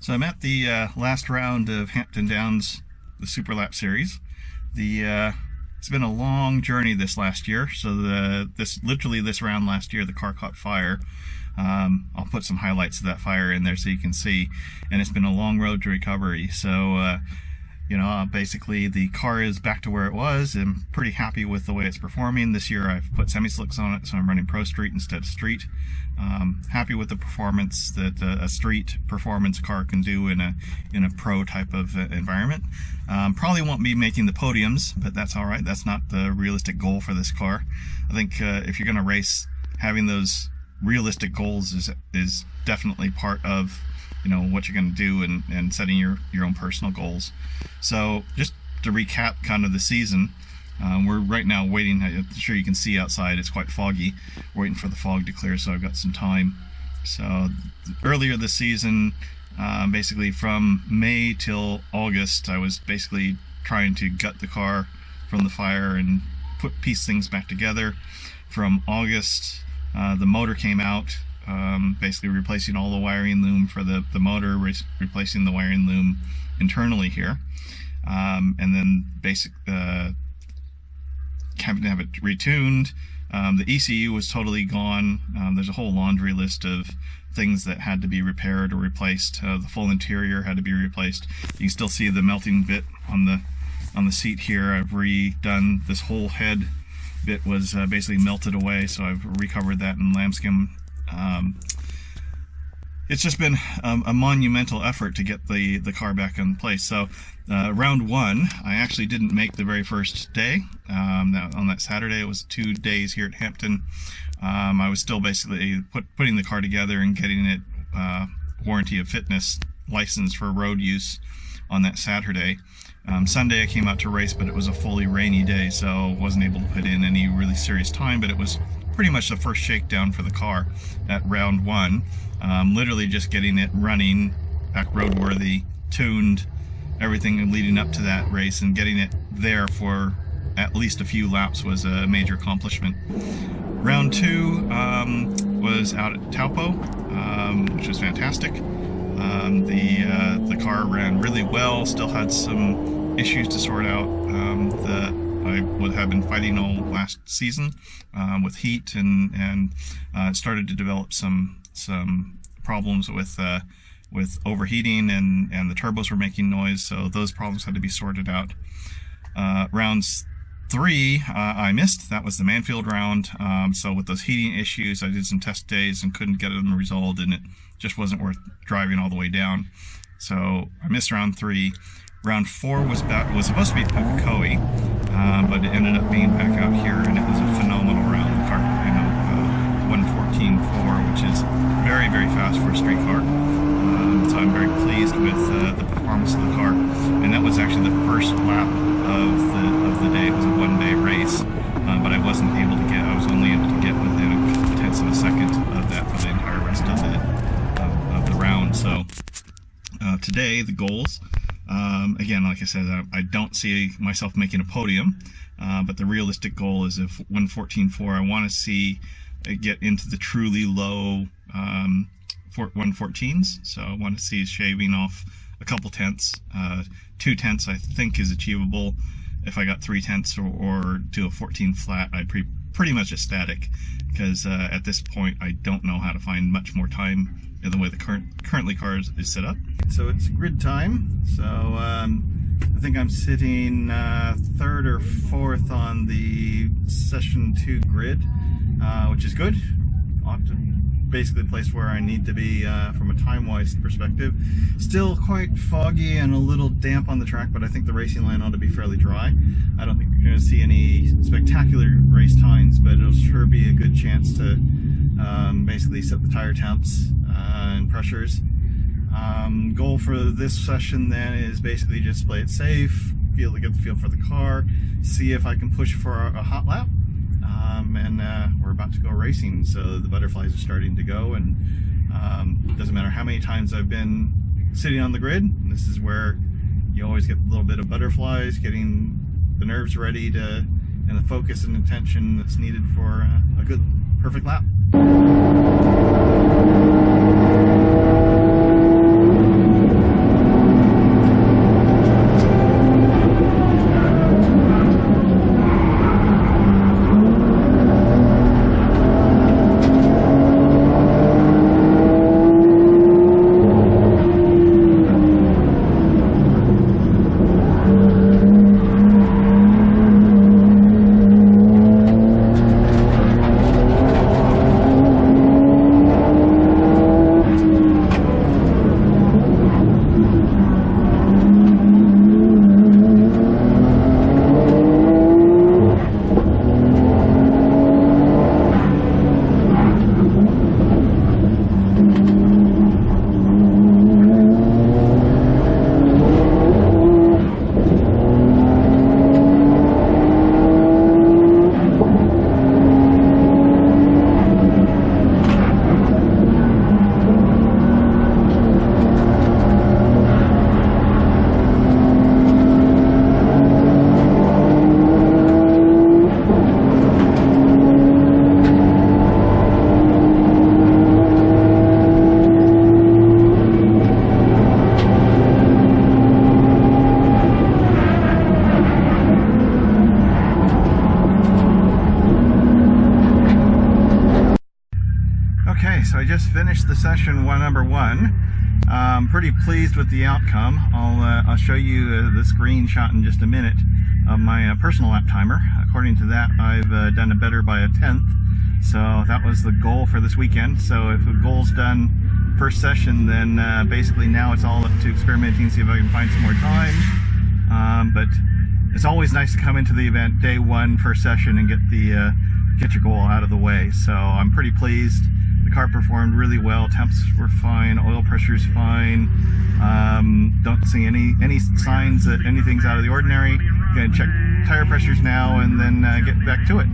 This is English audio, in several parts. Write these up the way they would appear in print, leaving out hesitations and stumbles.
So I'm at the last round of Hampton Downs, the Superlap series. It's been a long journey this last year. So literally this round last year, the car caught fire. I'll put some highlights of that fire in there so you can see. And it's been a long road to recovery. So basically the car is back to where it was. I'm pretty happy with the way it's performing. This year I've put semi-slicks on it, so I'm running Pro Street instead of Street. Happy with the performance that a street performance car can do in a pro type of environment. Probably won't be making the podiums, but that's all right. That's not the realistic goal for this car. I think if you're going to race, having those realistic goals is definitely part of what you're going to do and setting your own personal goals. So just to recap kind of the season, we're right now waiting. I'm sure you can see outside it's quite foggy. We're waiting for the fog to clear, so I've got some time. So earlier this season, basically from May till August, I was basically trying to gut the car from the fire and piece things back together. From August, the motor came out, basically replacing all the wiring loom for the motor, replacing the wiring loom internally here, and then having to have it retuned. The ECU was totally gone. There's a whole laundry list of things that had to be repaired or replaced. The full interior had to be replaced. You can still see the melting bit on the seat here. I've redone this whole head bit, was basically melted away, so I've recovered that in lambskin. It's just been a monumental effort to get the car back in place. So round one, I actually didn't make the very first day. On that Saturday, it was 2 days here at Hampton. I was still basically putting the car together and getting it warranty of fitness license for road use on that Saturday. Sunday I came out to race, but it was a fully rainy day, so wasn't able to put in any really serious time, but it was pretty much the first shakedown for the car at round one. Literally just getting it running, back roadworthy, tuned, everything leading up to that race, and getting it there for at least a few laps was a major accomplishment. Round two was out at Taupo, which was fantastic. The car ran really well, still had some issues to sort out that I would have been fighting all last season with heat, and started to develop some problems with overheating, and the turbos were making noise, so those problems had to be sorted out. Rounds three I missed. That was the Manfield round. So with those heating issues, I did some test days and couldn't get them resolved, and it just wasn't worth driving all the way down. So I missed round three. Round four was supposed to be Pukekohe, but it ended up being back out here, and it was a phenomenal round. The car, 1:14.4, which is very, very fast for a street car. So I'm very pleased with the performance of the car. And that was actually the first lap of the day. It was a one-day race, but I was only able to get within a couple tenths of a second of that for the entire rest of the round. So today the goals. Again, like I said, I don't see myself making a podium, but the realistic goal is if 1:14.4, I want to see it get into the truly low 1:14s. So I want to see shaving off a couple tenths. 2 tenths I think is achievable. If I got 3 tenths or do a 14 flat, I'd be pretty much ecstatic, because at this point I don't know how to find much more time in the way the currently car is set up. So it's grid time. So I think I'm sitting 3rd or 4th on the session 2 grid, which is good. Basically the place where I need to be from a time-wise perspective. Still quite foggy and a little damp on the track, but I think the racing line ought to be fairly dry. I don't think you're going to see any spectacular race times, but it'll sure be a good chance to basically set the tire temps and pressures. Goal for this session then is basically just play it safe, get the feel for the car, see if I can push for a hot lap. And we're about to go racing, so the butterflies are starting to go, and it doesn't matter how many times I've been sitting on the grid. This is where you always get a little bit of butterflies, getting the nerves ready and the focus and attention that's needed for a good, perfect lap. so I just finished the session number 1. I'm pretty pleased with the outcome. I'll show you the screenshot in just a minute of my personal lap timer. According to that, I've done it better by 1/10. So that was the goal for this weekend. So if the goal's done first session, then basically now it's all up to experimenting, see if I can find some more time. But it's always nice to come into the event day 1 first session and get your goal out of the way. So I'm pretty pleased. The car performed really well. Temps were fine. Oil pressure's fine. Don't see any signs that anything's out of the ordinary. Gonna check tire pressures now and then get back to it.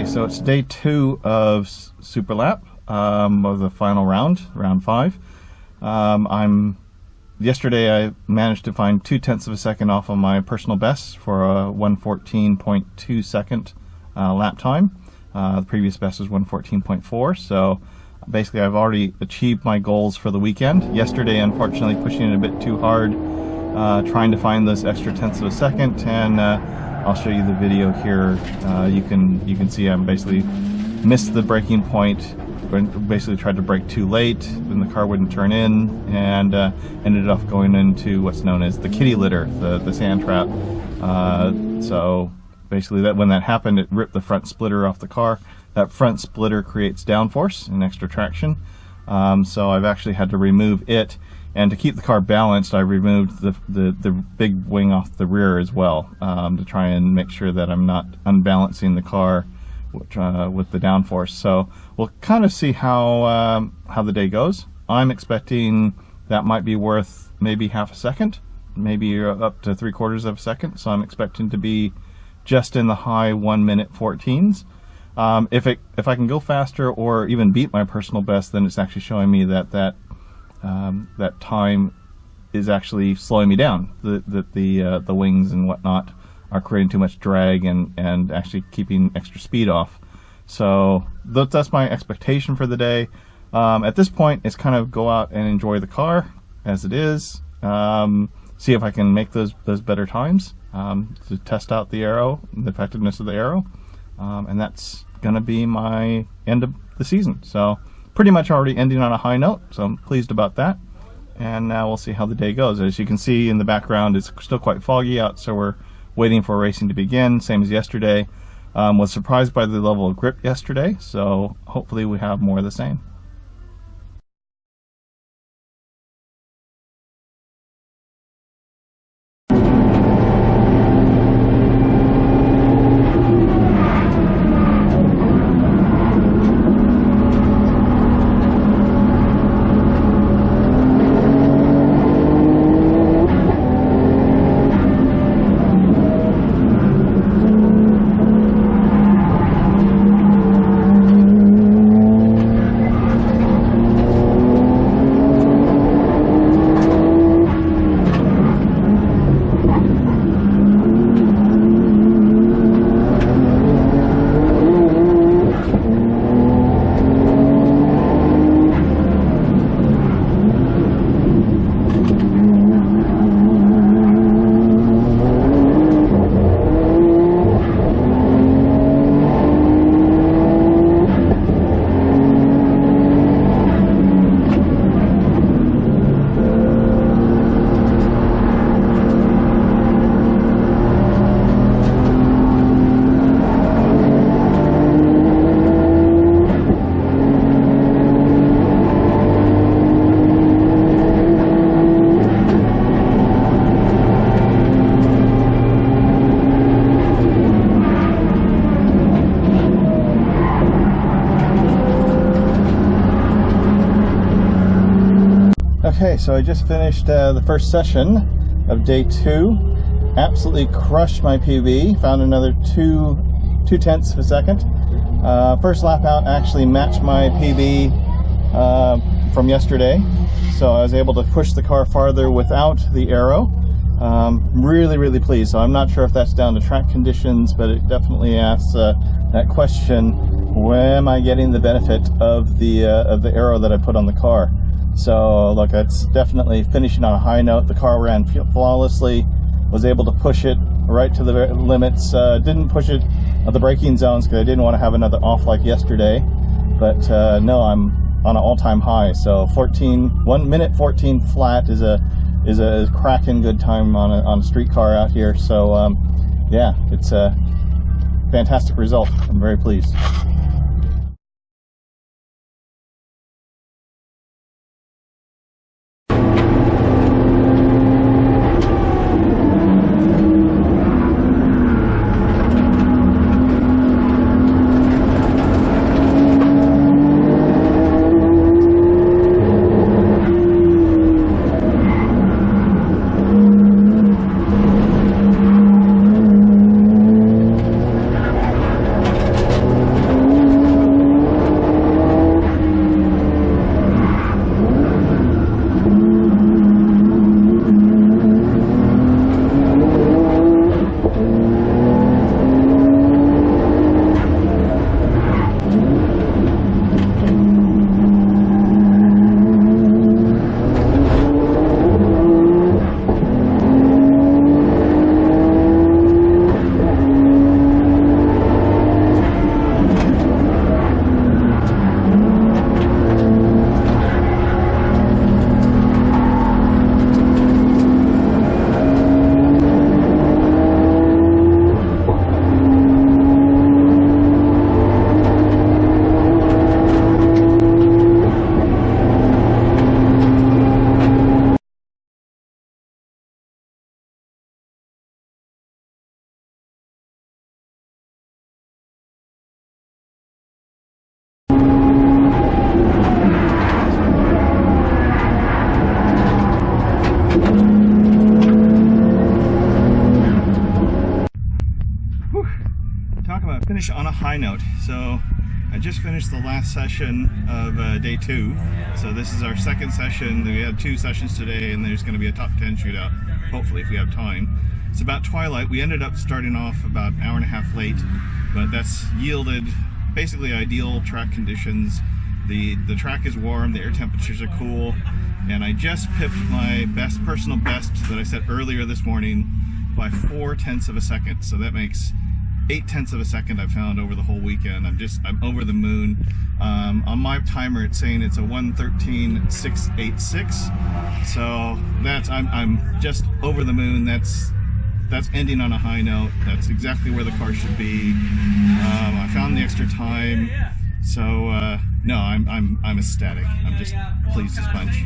So it's day 2 of Superlap, of the final round 5. Yesterday I managed to find 0.2 of a second off of my personal best for a 1:14.2 second lap time. The previous best was 1:14.4, so basically I've already achieved my goals for the weekend. Yesterday, unfortunately, pushing it a bit too hard, trying to find those extra 0.1 of a second, and I'll show you the video here. You can see I'm basically missed the braking point, basically tried to brake too late, and the car wouldn't turn in, and ended up going into what's known as the kitty litter, the sand trap. So basically when that happened, it ripped the front splitter off the car. That front splitter creates downforce and extra traction. So I've actually had to remove it. And to keep the car balanced, I removed the big wing off the rear as well, to try and make sure that I'm not unbalancing the car with the downforce. So we'll kind of see how the day goes. I'm expecting that might be worth maybe 0.5 second, maybe up to 3/4 of a second. So I'm expecting to be just in the high 1:14 minutes. If I can go faster or even beat my personal best, then it's actually showing me that time is actually slowing me down. The wings and whatnot are creating too much drag and actually keeping extra speed off. So that's my expectation for the day. At this point, it's kind of go out and enjoy the car as it is. See if I can make those better times, to test out the aero, the effectiveness of the aero, and that's gonna be my end of the season. So pretty much already ending on a high note, so I'm pleased about that. And now we'll see how the day goes. As you can see in the background, it's still quite foggy out, so we're waiting for racing to begin, same as yesterday. Was surprised by the level of grip yesterday, so hopefully we have more of the same. Okay, so I just finished the first session of day 2. Absolutely crushed my PB. Found another 2/10 of a second. First lap out actually matched my PB from yesterday, so I was able to push the car farther without the aero. Really pleased. So I'm not sure if that's down to track conditions, but it definitely asks that question: where am I getting the benefit of the aero that I put on the car? So look, that's definitely finishing on a high note. The car ran flawlessly, was able to push it right to the limits. Didn't push it at the braking zones because I didn't want to have another off like yesterday. But no, I'm on an all-time high. So 1 minute 14 flat is a cracking good time on a street car out here. So yeah, it's a fantastic result. I'm very pleased. Finish on a high note. So I just finished the last session of day 2. So this is our second session. We had 2 sessions today, and there's going to be a top 10 shootout, hopefully, if we have time. It's about twilight. We ended up starting off about an hour and a half late, but that's yielded basically ideal track conditions. The track is warm, the air temperatures are cool, and I just pipped my personal best that I set earlier this morning by 4/10 of a second. So that makes 8/10 of a second I found over the whole weekend. I'm over the moon. On my timer it's saying it's a 1:13.686. So I'm just over the moon. That's ending on a high note. That's exactly where the car should be. I found the extra time. So no, I'm ecstatic. I'm just pleased as punch.